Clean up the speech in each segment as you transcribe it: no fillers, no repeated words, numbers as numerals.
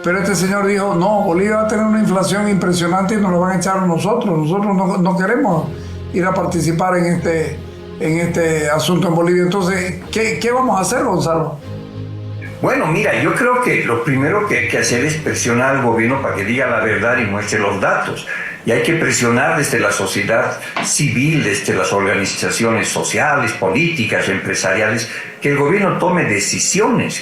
Pero este señor dijo, no, Bolivia va a tener una inflación impresionante y nos lo van a echar a nosotros. Nosotros no queremos ir a participar en este asunto en Bolivia. Entonces, ¿qué vamos a hacer, Gonzalo? Bueno, mira, yo creo que lo primero que hay que hacer es presionar al gobierno para que diga la verdad y muestre los datos. Y hay que presionar desde la sociedad civil, desde las organizaciones sociales, políticas, empresariales, que el gobierno tome decisiones,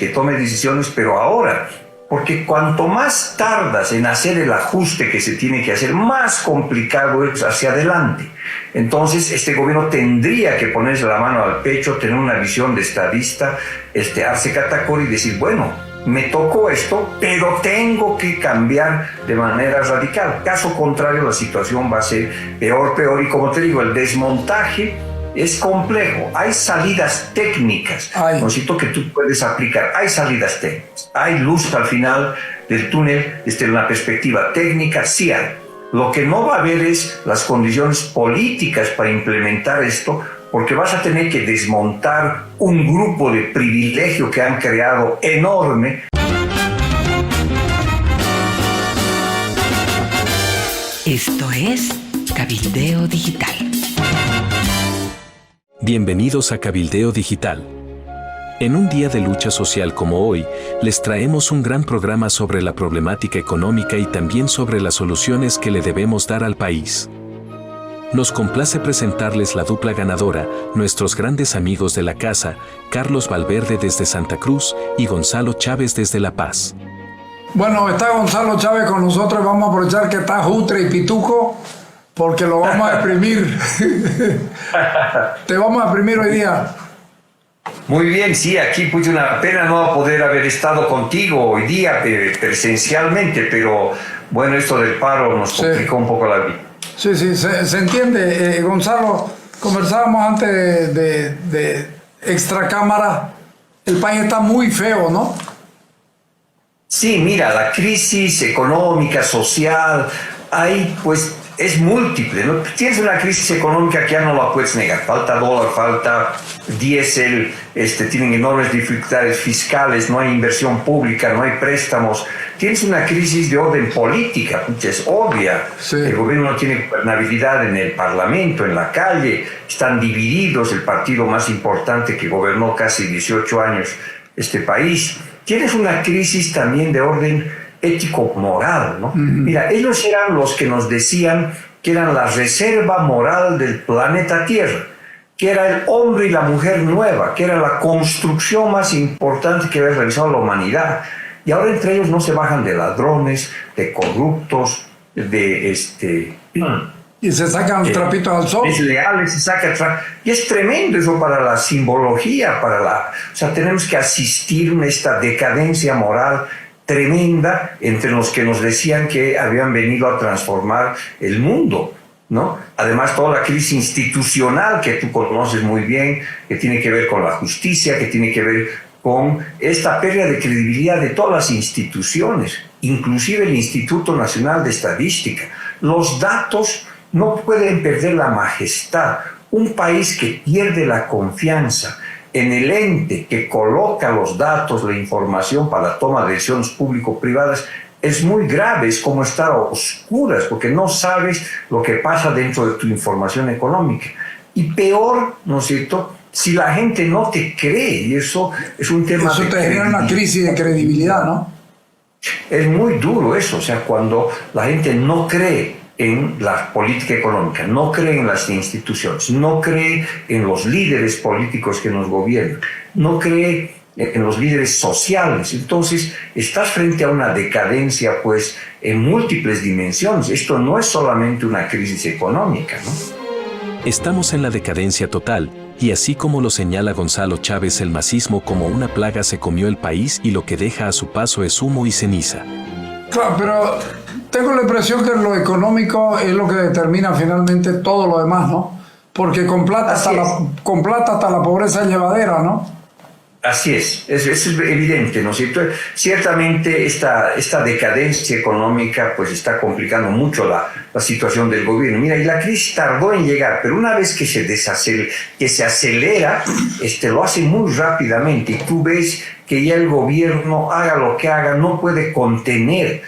pero ahora. Porque cuanto más tardas en hacer el ajuste que se tiene que hacer, más complicado es hacia adelante. Entonces, este gobierno tendría que ponerse la mano al pecho, tener una visión de estadista, arse catacora y decir, bueno, me tocó esto, pero tengo que cambiar de manera radical. Caso contrario, la situación va a ser peor. Y como te digo, el desmontaje es complejo. Hay salidas técnicas, necesito que tú puedes aplicar. Hay salidas técnicas. Hay luz al final del túnel desde una perspectiva técnica, sí hay. Lo que no va a haber es las condiciones políticas para implementar esto, porque vas a tener que desmontar un grupo de privilegio que han creado enorme. Esto es Cabildeo Digital. Bienvenidos a Cabildeo Digital. En un día de lucha social como hoy, les traemos un gran programa sobre la problemática económica y también sobre las soluciones que le debemos dar al país. Nos complace presentarles la dupla ganadora, nuestros grandes amigos de la casa, Carlos Valverde desde Santa Cruz y Gonzalo Chávez desde La Paz. Bueno, está Gonzalo Chávez con nosotros, vamos a aprovechar que está Jutre y Pituco, porque lo vamos a exprimir. Te vamos a exprimir hoy día. Muy bien, sí, aquí pues una pena no poder haber estado contigo hoy día presencialmente, pero bueno, esto del paro nos complicó un poco la vida. Sí, se entiende. Gonzalo, conversábamos antes de extracámara, el país está muy feo, ¿no? Sí, mira, la crisis económica, social, hay pues es múltiple, ¿no? Tienes una crisis económica que ya no la puedes negar. Falta dólar, falta diésel, tienen enormes dificultades fiscales, no hay inversión pública, no hay préstamos. Tienes una crisis de orden política, es obvia. Sí. El gobierno no tiene gobernabilidad en el parlamento, en la calle, están divididos, el partido más importante que gobernó casi 18 años este país. Tienes una crisis también de orden ético-moral, ¿no? Mira, ellos eran los que nos decían que eran la reserva moral del planeta Tierra, que era el hombre y la mujer nueva, que era la construcción más importante que había realizado la humanidad. Y ahora entre ellos no se bajan de ladrones, de corruptos, y se sacan los trapitos al sol. Desleales, se saca y es tremendo eso para la simbología, o sea, tenemos que asistir a esta decadencia moral tremenda entre los que nos decían que habían venido a transformar el mundo, ¿no? Además, toda la crisis institucional que tú conoces muy bien, que tiene que ver con la justicia, que tiene que ver con esta pérdida de credibilidad de todas las instituciones, inclusive el Instituto Nacional de Estadística. Los datos no pueden perder la majestad. Un país que pierde la confianza en el ente que coloca los datos, la información para la toma de decisiones público-privadas, es muy grave, es como estar a oscuras, porque no sabes lo que pasa dentro de tu información económica. Y peor, ¿no es cierto?, si la gente no te cree, y eso es un tema eso te genera una crisis de credibilidad, ¿no? Es muy duro eso, o sea, cuando la gente no cree en la política económica, no cree en las instituciones, no cree en los líderes políticos que nos gobiernan, no cree en los líderes sociales. Entonces, estás frente a una decadencia, pues, en múltiples dimensiones. Esto no es solamente una crisis económica, ¿no? Estamos en la decadencia total, y así como lo señala Gonzalo Chávez, el masismo como una plaga se comió el país y lo que deja a su paso es humo y ceniza. Claro, pero tengo la impresión que lo económico es lo que determina finalmente todo lo demás, ¿no? Porque con plata hasta la pobreza es llevadera, ¿no? Así es evidente, ¿no es cierto? Ciertamente esta decadencia económica pues está complicando mucho la situación del gobierno. Mira, y la crisis tardó en llegar, pero una vez que se acelera, lo hace muy rápidamente. Y tú ves que ya el gobierno, haga lo que haga, no puede contener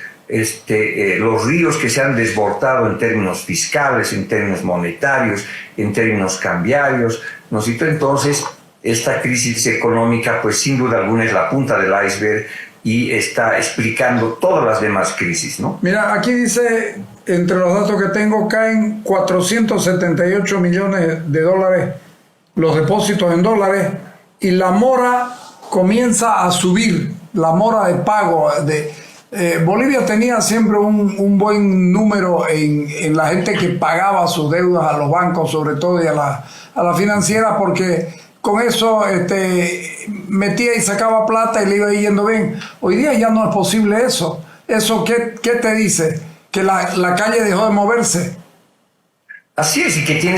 los ríos que se han desbordado en términos fiscales, en términos monetarios, en términos cambiarios, ¿no es cierto? Entonces, esta crisis económica, pues sin duda alguna es la punta del iceberg y está explicando todas las demás crisis, ¿no? Mira, aquí dice, entre los datos que tengo, caen 478 millones de dólares los depósitos en dólares y la mora comienza a subir, la mora de pago. Bolivia tenía siempre un buen número en la gente que pagaba sus deudas a los bancos, sobre todo, y a la financiera, porque con eso metía y sacaba plata y le iba yendo bien. Hoy día ya no es posible eso. ¿Eso qué te dice? Que la calle dejó de moverse. Así es, y que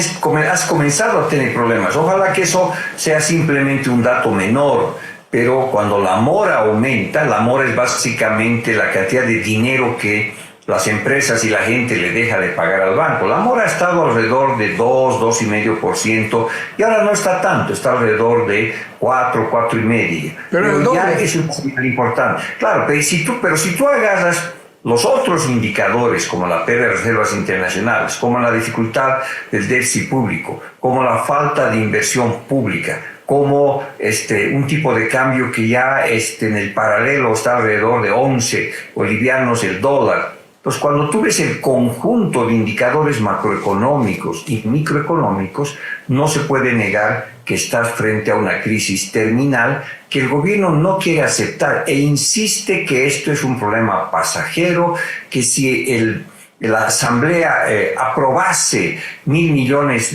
has comenzado a tener problemas. Ojalá que eso sea simplemente un dato menor, pero cuando la mora aumenta, la mora es básicamente la cantidad de dinero que las empresas y la gente le deja de pagar al banco. La mora ha estado alrededor de 2,5%, y ahora no está tanto, está alrededor de 4,5%. Pero ya es un señal importante. Claro, pero si tú agarras los otros indicadores, como la pérdida de reservas internacionales, como la dificultad del déficit público, como la falta de inversión pública, como un tipo de cambio que ya en el paralelo está alrededor de 11 bolivianos el dólar. Entonces, cuando tú ves el conjunto de indicadores macroeconómicos y microeconómicos, no se puede negar que estás frente a una crisis terminal que el gobierno no quiere aceptar e insiste que esto es un problema pasajero, que si la Asamblea aprobase $1.000 millones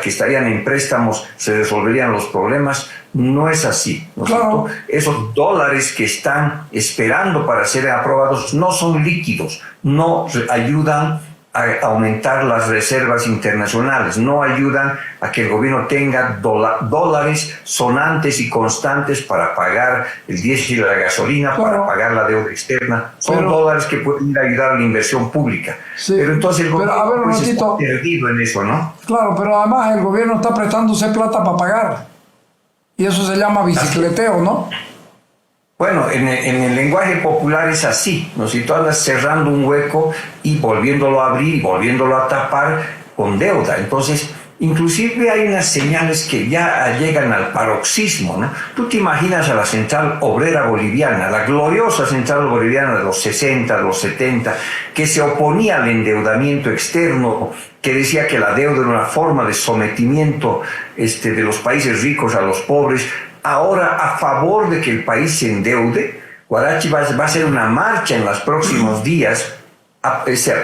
que estarían en préstamos, se resolverían los problemas. No es así, ¿no es cierto? Esos dólares que están esperando para ser aprobados no son líquidos, no ayudan a aumentar las reservas internacionales, no ayudan a que el gobierno tenga dólares sonantes y constantes para pagar el diésel y la gasolina, para pagar la deuda externa. Son dólares que pueden ir a ayudar a la inversión pública. Sí, pero entonces el gobierno está perdido en eso, ¿no? Claro, pero además el gobierno está prestándose plata para pagar. Y eso se llama bicicleteo, ¿no? Bueno, en el lenguaje popular es así, ¿no? Si tú andas cerrando un hueco y volviéndolo a abrir y volviéndolo a tapar con deuda. Entonces, inclusive hay unas señales que ya llegan al paroxismo, ¿no? Tú te imaginas a la Central Obrera Boliviana, la gloriosa Central Boliviana de los 60, de los 70, que se oponía al endeudamiento externo, que decía que la deuda era una forma de sometimiento de los países ricos a los pobres. Ahora, a favor de que el país se endeude, Guarachi va a hacer una marcha en los próximos días.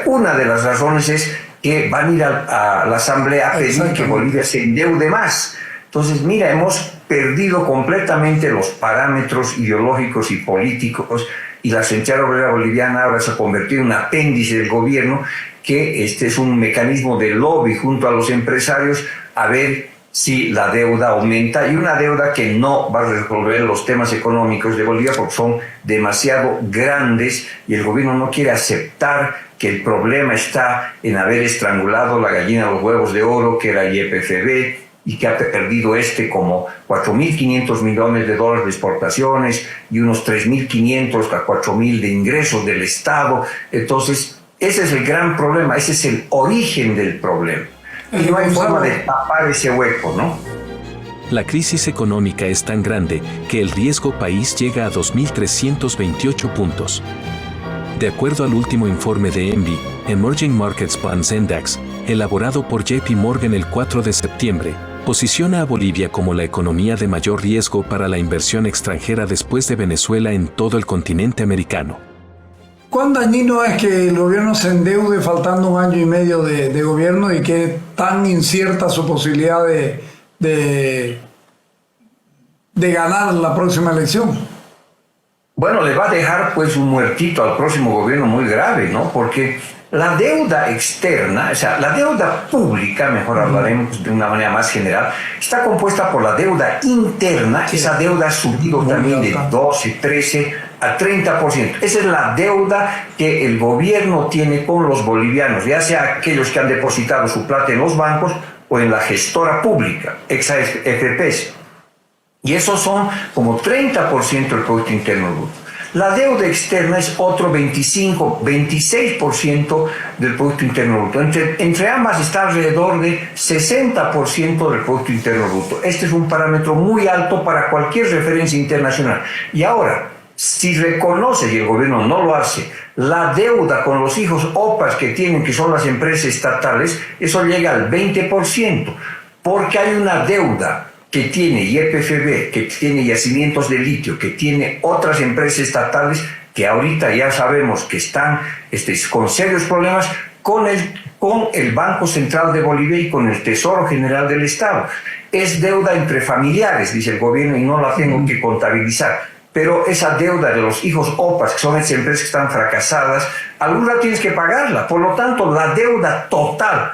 Una de las razones es que van a ir a la Asamblea a pedir que Bolivia se endeude más. Entonces, mira, hemos perdido completamente los parámetros ideológicos y políticos, y la Central Obrera Boliviana ahora se ha convertido en un apéndice del gobierno, que es un mecanismo de lobby junto a los empresarios a ver si la deuda aumenta, y una deuda que no va a resolver los temas económicos de Bolivia porque son demasiado grandes, y el gobierno no quiere aceptar que el problema está en haber estrangulado la gallina de los huevos de oro, que era YPFB, y que ha perdido como 4.500 millones de dólares de exportaciones y unos 3.500 a 4.000 de ingresos del Estado. Entonces, ese es el gran problema, ese es el origen del problema. Y no hay forma de tapar ese hueco, ¿no? La crisis económica es tan grande que el riesgo país llega a 2.328 puntos. De acuerdo al último informe de ENVI, Emerging Markets Bonds Index, elaborado por JP Morgan el 4 de septiembre, posiciona a Bolivia como la economía de mayor riesgo para la inversión extranjera después de Venezuela en todo el continente americano. ¿Cuán dañino es que el gobierno se endeude faltando 1 año y medio de gobierno, y que tan incierta su posibilidad de ganar la próxima elección? Bueno, le va a dejar pues un muertito al próximo gobierno muy grave, ¿no? Porque la deuda externa, o sea, la deuda pública, mejor hablaremos de una manera más general, está compuesta por la deuda interna. Esa deuda ha subido también de 12, 13 a 30%. Esa es la deuda que el gobierno tiene con los bolivianos, ya sea aquellos que han depositado su plata en los bancos o en la gestora pública, ex-AFPs. Y esos son como 30% del Producto Interno Bruto. La deuda externa es otro 26% del Producto Interno Bruto. Entre ambas está alrededor de 60% del Producto Interno Bruto. Este es un parámetro muy alto para cualquier referencia internacional. Y ahora, si reconoce, y el gobierno no lo hace, la deuda con los hijos OPAs que tienen, que son las empresas estatales, eso llega al 20%, porque hay una deuda que tiene YPFB, que tiene yacimientos de litio, que tiene otras empresas estatales que ahorita ya sabemos que están con serios problemas con el Banco Central de Bolivia y con el Tesoro General del Estado. Es deuda entre familiares, dice el gobierno, y no la tengo que contabilizar. Pero esa deuda de los hijos OPAs, que son esas empresas que están fracasadas, alguna tienes que pagarla. Por lo tanto, la deuda total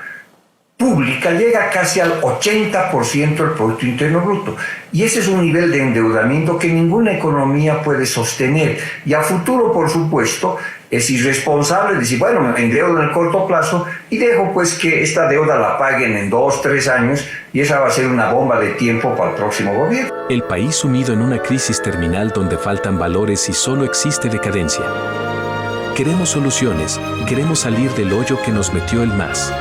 pública llega casi al 80% del Producto Interno Bruto. Y ese es un nivel de endeudamiento que ninguna economía puede sostener. Y a futuro, por supuesto, es irresponsable decir, bueno, me endeudo en el corto plazo y dejo pues que esta deuda la paguen en 2, 3 años y esa va a ser una bomba de tiempo para el próximo gobierno. El país sumido en una crisis terminal donde faltan valores y solo existe decadencia. Queremos soluciones, queremos salir del hoyo que nos metió el MAS.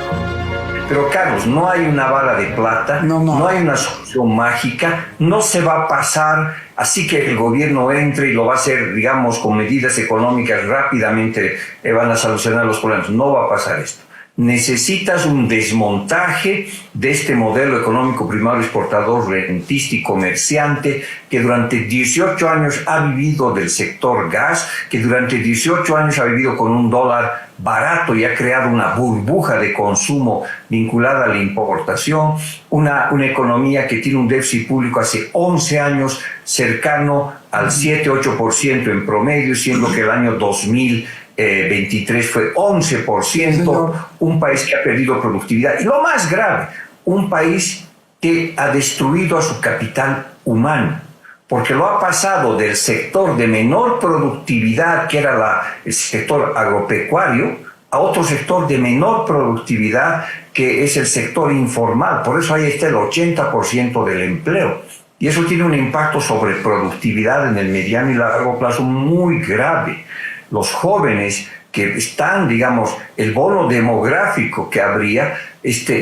Pero Carlos, no hay una bala de plata, no hay una solución mágica, no se va a pasar así que el gobierno entre y lo va a hacer, digamos, con medidas económicas rápidamente van a solucionar los problemas. No va a pasar esto. Necesitas un desmontaje de este modelo económico primario exportador, rentista y comerciante que durante 18 años ha vivido del sector gas, que durante 18 años ha vivido con un dólar barato y ha creado una burbuja de consumo vinculada a la importación, una economía que tiene un déficit público hace 11 años cercano al 7-8% en promedio, siendo que el año 2023 fue 11%, un país que ha perdido productividad y lo más grave, un país que ha destruido a su capital humano, porque lo ha pasado del sector de menor productividad, que era el sector agropecuario, a otro sector de menor productividad, que es el sector informal. Por eso ahí está el 80% del empleo. Y eso tiene un impacto sobre productividad en el mediano y largo plazo muy grave. Los jóvenes que están, digamos, el bono demográfico que habría,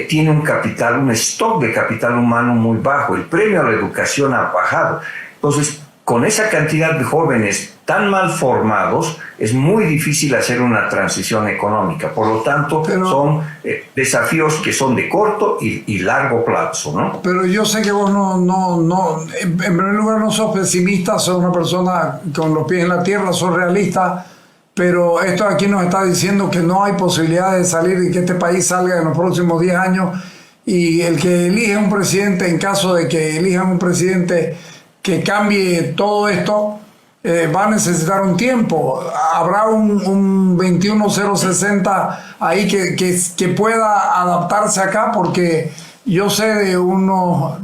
tiene un capital, un stock de capital humano muy bajo. El premio a la educación ha bajado. Entonces, con esa cantidad de jóvenes tan mal formados, es muy difícil hacer una transición económica. Por lo tanto, son desafíos que son de corto y largo plazo, ¿no? Pero yo sé que vos en primer lugar no sos pesimista, sos una persona con los pies en la tierra, sos realista, pero esto aquí nos está diciendo que no hay posibilidad de salir y que este país salga en los próximos 10 años, y el que elige un presidente, en caso de que elijan un presidente que cambie todo esto, va a necesitar un tiempo. Habrá un 21060 ahí que pueda adaptarse acá, porque yo sé de unos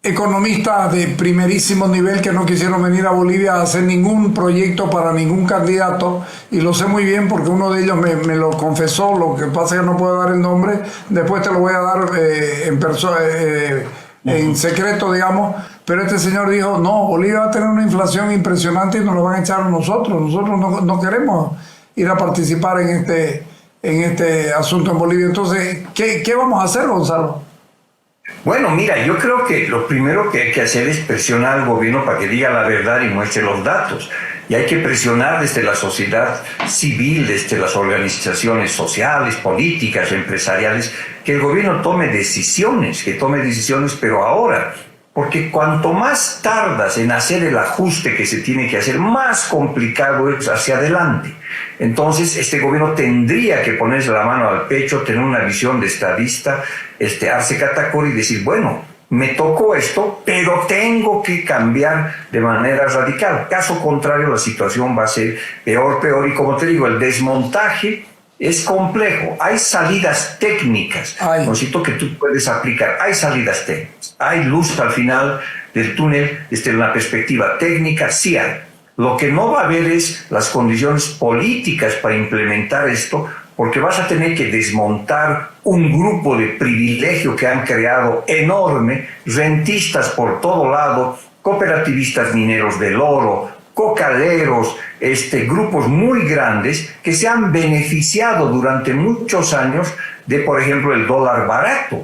economistas de primerísimo nivel que no quisieron venir a Bolivia a hacer ningún proyecto para ningún candidato, y lo sé muy bien porque uno de ellos me lo confesó. Lo que pasa es que no puedo dar el nombre, después te lo voy a dar en secreto, digamos, pero este señor dijo, no, Bolivia va a tener una inflación impresionante y nos lo van a echar a nosotros no queremos ir a participar en este asunto en Bolivia. Entonces, ¿qué vamos a hacer, Gonzalo? Bueno, mira, yo creo que lo primero que hay que hacer es presionar al gobierno para que diga la verdad y muestre los datos. Y hay que presionar desde la sociedad civil, desde las organizaciones sociales, políticas, empresariales, que el gobierno tome decisiones, pero ahora. Porque cuanto más tardas en hacer el ajuste que se tiene que hacer, más complicado es hacia adelante. Entonces, este gobierno tendría que ponerse la mano al pecho, tener una visión de estadista, Arce Catacora, y decir, bueno, me tocó esto, pero tengo que cambiar de manera radical. Caso contrario, la situación va a ser peor, y como te digo, el desmontaje es complejo. Hay salidas técnicas, que tú puedes aplicar. Hay salidas técnicas. Hay luz al final del túnel desde una perspectiva técnica, sí hay. Lo que no va a haber es las condiciones políticas para implementar esto, porque vas a tener que desmontar un grupo de privilegio que han creado enorme, rentistas por todo lado, cooperativistas mineros del oro, cocaleros, grupos muy grandes que se han beneficiado durante muchos años de, por ejemplo, el dólar barato.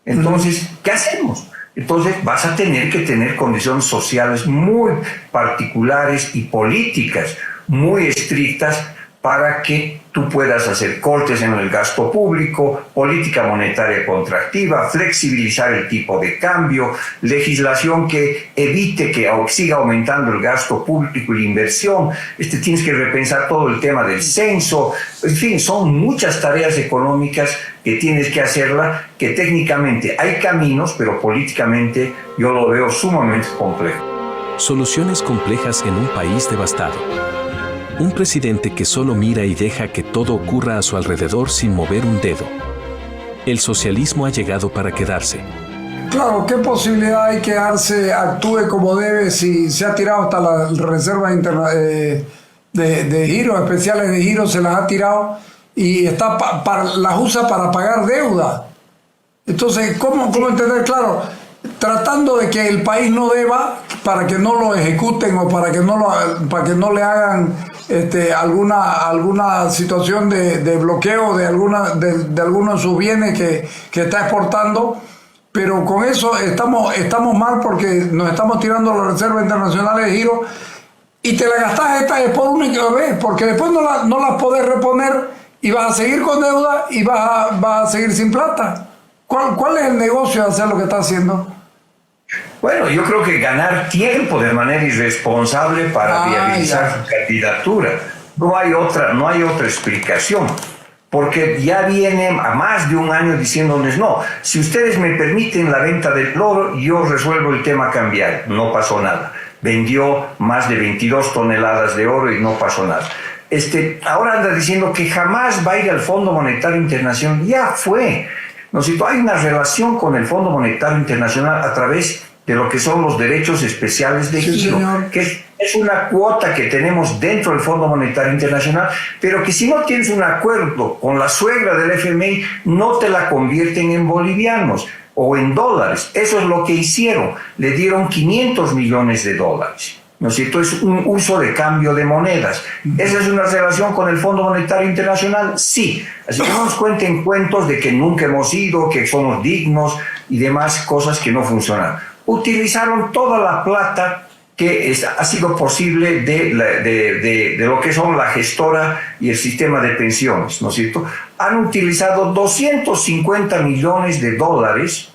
Entonces, ¿qué hacemos? Entonces vas a tener que tener condiciones sociales muy particulares y políticas muy estrictas para que tú puedas hacer cortes en el gasto público, política monetaria contractiva, flexibilizar el tipo de cambio, legislación que evite que siga aumentando el gasto público y la inversión. Tienes que repensar todo el tema del censo. En fin, son muchas tareas económicas que tienes que hacerla, que técnicamente hay caminos, pero políticamente yo lo veo sumamente complejo. Soluciones complejas en un país devastado. Un presidente que solo mira y deja que todo ocurra a su alrededor sin mover un dedo. El socialismo ha llegado para quedarse. Claro, ¿qué posibilidad hay que Arce actúe como debe si se ha tirado hasta las reservas de giros, especiales de giros, se las ha tirado y las usa para pagar deuda? Entonces, ¿cómo entender? Claro, tratando de que el país no deba para que no lo ejecuten o para que no le hagan alguna situación de bloqueo de alguno de sus bienes que está exportando, pero con eso estamos mal porque nos estamos tirando las reservas internacionales de giro y te la gastás esta vez por única vez, porque después no las podés reponer y vas a seguir con deuda y vas a seguir sin plata. ¿Cuál es el negocio de hacer lo que está haciendo? Bueno, yo creo que ganar tiempo de manera irresponsable para viabilizar su candidatura. No hay otra explicación. Porque ya viene a más de un año diciéndoles, no, si ustedes me permiten la venta del oro, yo resuelvo el tema cambiario. No pasó nada. Vendió más de 22 toneladas de oro y no pasó nada. Ahora anda diciendo que jamás va a ir al Fondo Monetario Internacional. Ya fue. Hay una relación con el Fondo Monetario Internacional a través de lo que son los derechos especiales de giro, que es una cuota que tenemos dentro del Fondo Monetario Internacional, pero que si no tienes un acuerdo con la suegra del FMI, no te la convierten en bolivianos o en dólares. Eso es lo que hicieron. Le dieron 500 millones de dólares. ¿No es cierto? Es un uso de cambio de monedas. ¿Esa es una relación con el Fondo Monetario Internacional? Sí. Así que no nos cuenten cuentos de que nunca hemos ido, que somos dignos y demás cosas que no funcionan. Utilizaron toda la plata que ha sido posible de lo que son la gestora y el sistema de pensiones, ¿no es cierto? Han utilizado 250 millones de dólares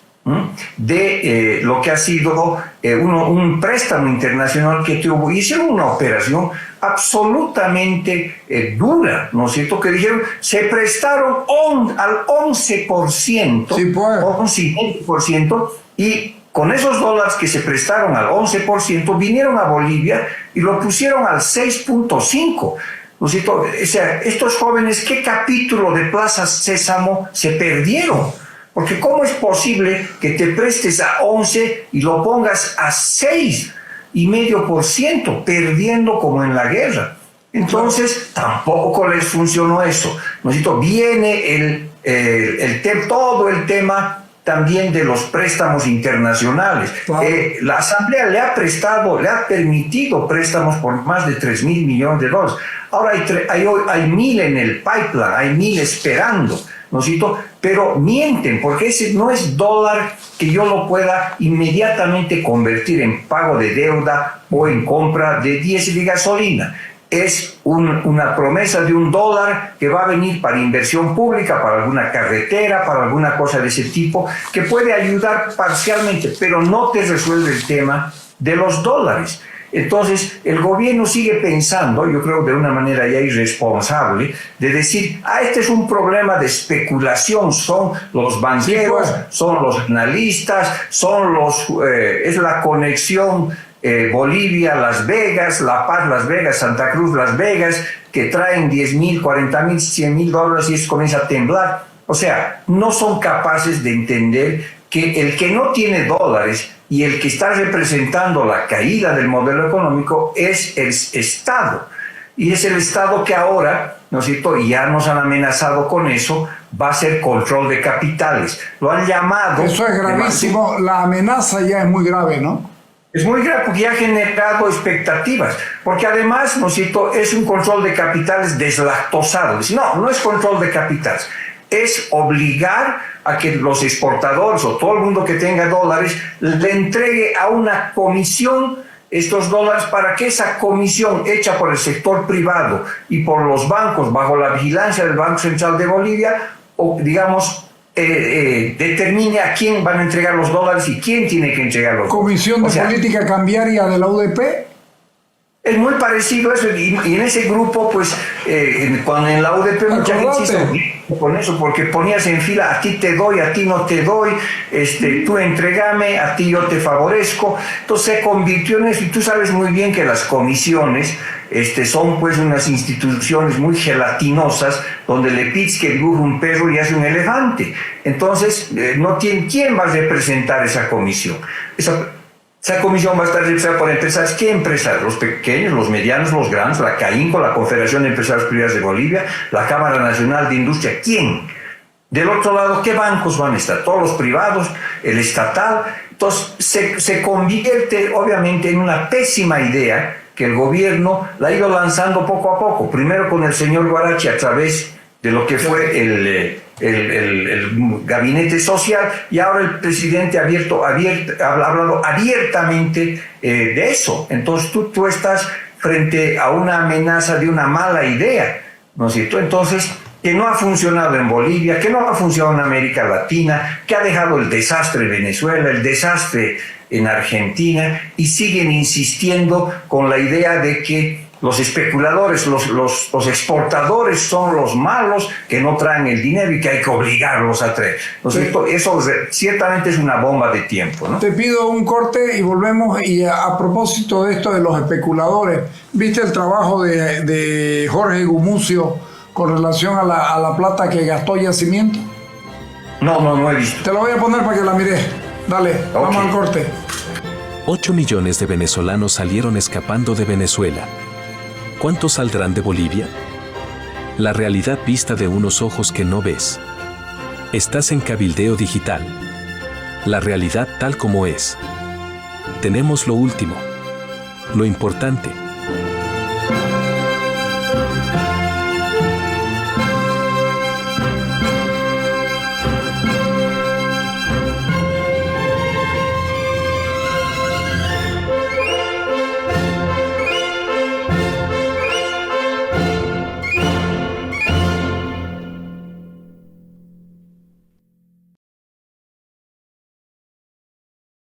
de lo que ha sido un préstamo internacional que tuvo. Hicieron una operación absolutamente dura, ¿no es cierto? Que dijeron, se prestaron al 11%, sí, pues. 11,5%, y con esos dólares que se prestaron al 11%, vinieron a Bolivia y lo pusieron al 6,5%. ¿No es cierto? O sea, estos jóvenes, ¿qué capítulo de Plaza Sésamo se perdieron? Porque ¿cómo es posible que te prestes a 11 y lo pongas a 6,5%, perdiendo como en la guerra? Entonces, tampoco les funcionó eso. ¿No es cierto? Viene todo el tema también de los préstamos internacionales. Claro. La Asamblea le ha permitido préstamos por más de 3,000 millones de dólares. Ahora hay 1,000 en el pipeline, hay 1,000 esperando, ¿no es cierto? Pero mienten, porque ese no es dólar que yo lo pueda inmediatamente convertir en pago de deuda o en compra de diésel y gasolina. Es una promesa de $1 que va a venir para inversión pública, para alguna carretera, para alguna cosa de ese tipo, que puede ayudar parcialmente, pero no te resuelve el tema de los dólares. Entonces, el gobierno sigue pensando, yo creo de una manera ya irresponsable, de decir, este es un problema de especulación, son los banqueros, son los analistas, es la conexión Bolivia-Las Vegas, La Paz-Las Vegas, Santa Cruz-Las Vegas, que traen 10,000, 40,000, 100,000 dólares y eso comienza a temblar. O sea, no son capaces de entender que el que no tiene dólares y el que está representando la caída del modelo económico es el Estado. Y es el Estado que ahora, ¿no es cierto?, ya nos han amenazado con eso, va a ser control de capitales. Lo han llamado... Eso es gravísimo, la amenaza ya es muy grave, ¿no? Es muy grave porque ya ha generado expectativas, porque además, ¿no es cierto?, es un control de capitales deslactosado. No es control de capitales, es obligar a que los exportadores o todo el mundo que tenga dólares le entregue a una comisión estos dólares para que esa comisión hecha por el sector privado y por los bancos bajo la vigilancia del Banco Central de Bolivia, o digamos, determine a quién van a entregar los dólares y quién tiene que entregar los dólares. Comisión de Política Cambiaria de la UDP. Es muy parecido a eso, y en ese grupo, pues, cuando en la UDP mucha gente hizo con eso, porque ponías en fila, a ti te doy, a ti no te doy, tú entrégame, a ti yo te favorezco. Entonces se convirtió en eso, y tú sabes muy bien que las comisiones son pues unas instituciones muy gelatinosas, donde le pides que dibuje un perro y hace un elefante. Entonces, ¿quién va a representar esa comisión? Esa comisión va a estar representada por empresarios. ¿Qué empresarios? Los pequeños, los medianos, los grandes, la CAINCO, la Confederación de Empresarios Privados de Bolivia, la Cámara Nacional de Industria. ¿Quién? Del otro lado, ¿qué bancos van a estar? Todos los privados, el estatal. Entonces, se convierte obviamente en una pésima idea que el gobierno la ha ido lanzando poco a poco. Primero con el señor Guarachi a través de lo que fue el gabinete social, y ahora el presidente ha hablado abiertamente de eso. Entonces tú estás frente a una amenaza de una mala idea, ¿no es cierto? Entonces, que no ha funcionado en Bolivia, que no ha funcionado en América Latina, que ha dejado el desastre en Venezuela, el desastre en Argentina, y siguen insistiendo con la idea de que los especuladores, los exportadores son los malos, que no traen el dinero y que hay que obligarlos a traer. Eso ciertamente es una bomba de tiempo, ¿no? Te pido un corte y volvemos. Y a propósito de esto de los especuladores, ¿viste el trabajo de Jorge Gumucio con relación a la plata que gastó Yacimiento? No he visto. Te lo voy a poner para que la mires. Dale, vamos al corte. 8 millones de venezolanos salieron escapando de Venezuela. ¿Cuántos saldrán de Bolivia? La realidad vista de unos ojos que no ves. Estás en Cabildeo Digital. La realidad tal como es. Tenemos lo último. Lo importante.